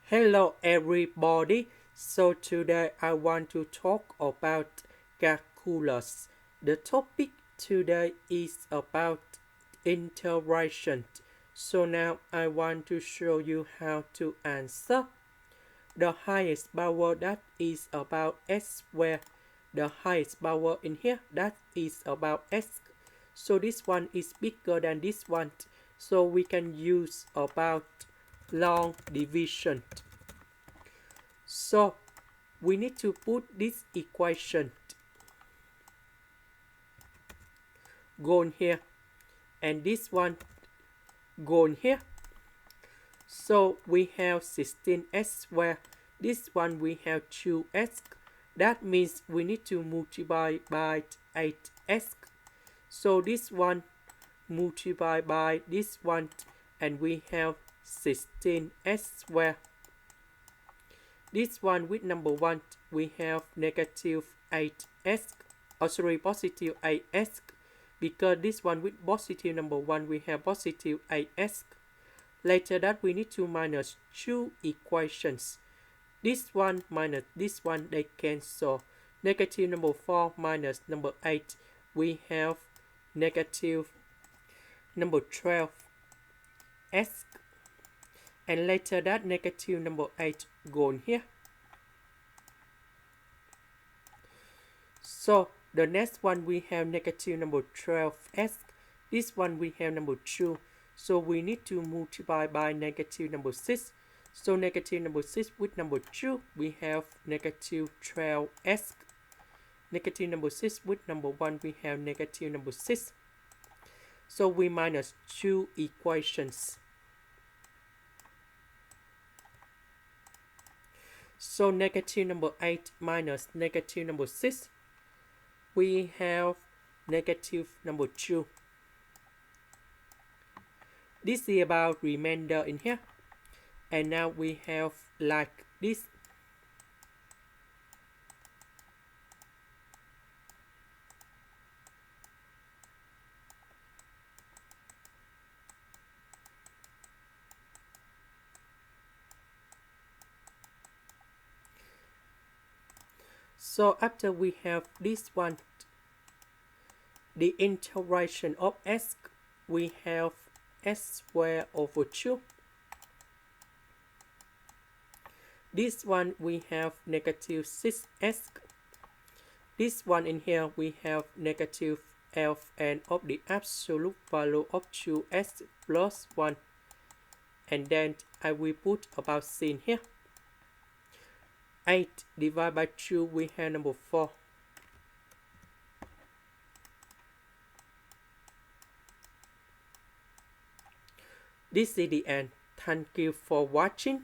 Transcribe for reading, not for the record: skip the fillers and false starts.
Hello everybody. So today I want to talk about calculus. The topic today is about integration. So now I want to show you how to answer. The highest power that is about s squared. The highest power in here that is about s. So this one is bigger than this one. So we can use about long division. So we need to put this equation go in here and this one go in here. So we have 16s squared. This one we have 2s. That means we need to multiply by 8s. So this one multiply by this one and we have 16s squared. This one with number 1 we have negative 8s, positive 8s, because this one with positive number 1 we have positive 8s. Later that we need to minus two equations. This one minus this one, they cancel. Negative number 4 minus number 8, we have negative number 12s. And later that negative number 8 go in here. So the next one we have negative number 12s. This one we have number 2. So we need to multiply by negative number 6. So negative number 6 with number 2 we have negative 12s. Negative number 6 with number 1 we have negative number 6. So we minus two equations. So negative number 8 minus negative number 6, we have negative number 2. This is about remainder in here. And now we have like this. So after we have this one, the integration of s, we have s squared over 2. This one we have negative 6s. This one in here we have negative ln of the absolute value of 2s plus 1. And then I will put about sin here. 8 divided by 2 we have number 4. This is the end. Thank you for watching.